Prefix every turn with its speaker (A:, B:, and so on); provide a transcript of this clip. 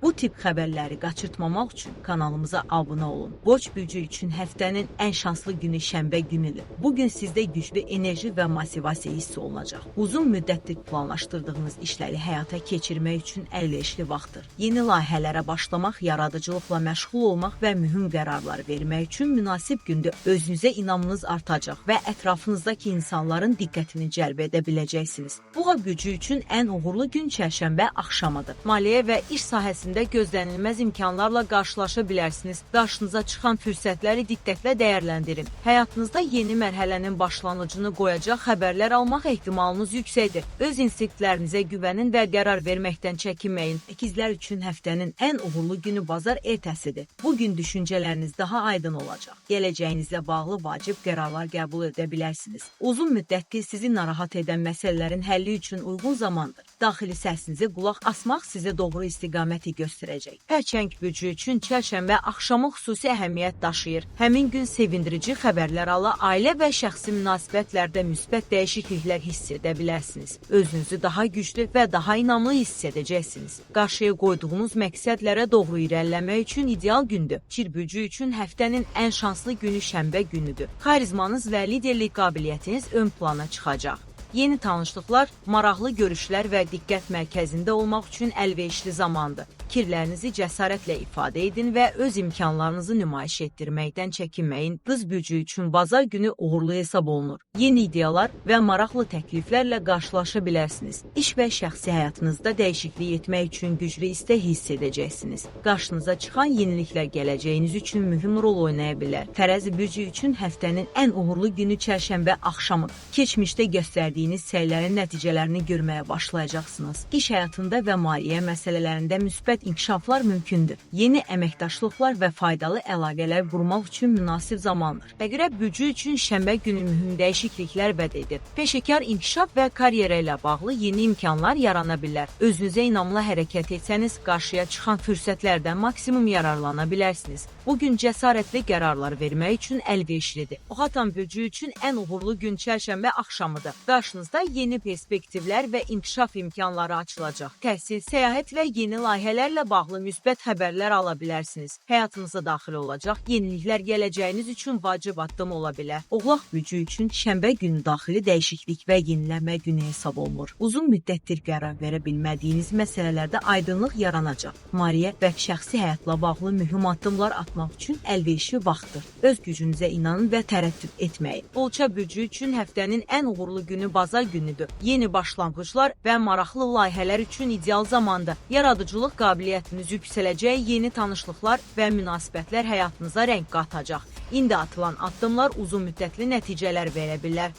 A: Bu tip xəbərləri qaçırtmamaq üçün kanalımıza abunə olun. Boş gücü üçün həftənin ən şanslı günü şənbə günüdür. Bugün sizdə güclü enerji və motivasiya hissi olacaq. Uzun müddətdir planlaşdırdığınız işləri həyata keçirmək üçün əlverişli vaxtdır. Yeni layihələrə başlamaq, yaradıcılıqla məşğul olmaq və mühüm qərarlar vermək üçün münasib gündür. Özünüzə inamınız artacaq və ətrafınızdakı insanların diqqətini cəlb edə biləcəksiniz. Boğa gücü üçün ən uğurlu gün çərşənbə axşamıdır. Maliyyə və iş sahəsində gözlənilməz imkanlarla qarşılaşa bilərsiniz. Qarşınıza çıxan fürsətləri diqqətlə dəyərləndirin. Həyatınızda yeni mərhələnin başlanğıcını qoyacaq xəbərlər almaq ehtimalınız yüksəkdir. Öz instinktlərinizə güvənin və qərar verməkdən çəkinməyin. İkizlər üçün həftənin ən uğurlu günü bazar ertəsidir. Bugün düşüncələriniz daha aydın olacaq. Gələcəyinizlə bağlı vacib qərarlar qəbul edə bilərsiniz. Uzun müddətdir sizi narahat edən məsələlərin həlli üçün uyğun zamandır. Daxili səsinizi qulaq asmaq sizə doğru istiqaməti göstərəcək. Hərçəng gücü üçün çərşənbə axşamı xüsusi əhəmiyyət daşıyır. Həmin gün sevindirici xəbərlər ala, ailə və şəxsi münasibətlərdə müsbət dəyişikliklər hiss edə bilərsiniz. Özünüzü daha güclü və daha inamlı hiss edəcəksiniz. Qarşıya qoyduğunuz məqsədlərə doğru irəliləmək üçün ideal gündür. Çir gücü üçün həftənin ən şanslı günü şənbə günüdür. Xarizmanız və liderlik qabiliyyətiniz ön plana çıxacaq. Yeni tanışlıqlar, maraqlı görüşlər və diqqət mərkəzində olmaq üçün əlverişli zamandır. Fikirlərinizi cəsarətlə ifadə edin və öz imkanlarınızı nümayiş etdirməkdən çəkinməyin. Qız gücü üçün bazar günü uğurlu hesab olunur. Yeni ideyalar və maraqlı təkliflərlə qarşılaşa bilərsiniz. İş və şəxsi həyatınızda dəyişiklik etmək üçün güclü istək hiss edəcəksiniz. Qarşınıza çıxan yeniliklər gələcəyiniz üçün mühüm rol oynaya bilər. Tərəzi gücü üçün həftənin ən uğurlu günü çərşənbə axşamı. Keçmişdə göstərdiyiniz səylərin nəticələrini görməyə başlayacaqsınız. İş həyatında və maliyyə məsələlərində müsbət inkişaflar mümkündür. Yeni əməkdaşlıqlar və faydalı əlaqələr qurmaq üçün münasib zamandır. Əqrəb gücü üçün şənbə günü mühüm dəyişikliklər vəd edir. Peşəkar inkişaf və karyera ilə bağlı yeni imkanlar yarana bilər. Özünüzə inamlı hərəkət etsəniz, qarşıya çıxan fürsətlərdən maksimum yararlana bilərsiniz. Bugün cəsarətli qərarlar vermək üçün əlverişlidir. Oxatan gücü üçün ən uğurlu gün çərşənbə axşamıdır. Qarşınızda yeni perspektivlər və inkişaf imkanları açılacaq. Təhsil, səyahət və yeni layihələrlə bağlı müsbət xəbərlər ala bilərsiniz. Həyatınıza daxil olacaq yeniliklər gələcəyiniz üçün vacib addım ola bilər. Oğlaq gücü üçün şənbə günü daxili dəyişiklik və yenilənmə günü hesab olunur. Uzun müddətdir qərar verə bilmədiyiniz məsələlərdə aydınlıq yaranacaq. Maliyyə və şəxsi həyatla bağlı mühüm addımlar atmaq üçün əlverişli vaxtdır. Öz gücünüzə inanın və tərəddüd etməyin. Bolça gücü üçün həftənin ən uğurlu günü bazar günüdür. Yeni başlanğıclar və maraqlı layihələr üçün ideal zamandır. Yaradıcılıq qabiliyyətiniz yüksələcək, yeni tanışlıqlar və münasibətlər həyatınıza rəng qatacaq. İndi atılan addımlar uzun müddətli nəticələr verə bilər.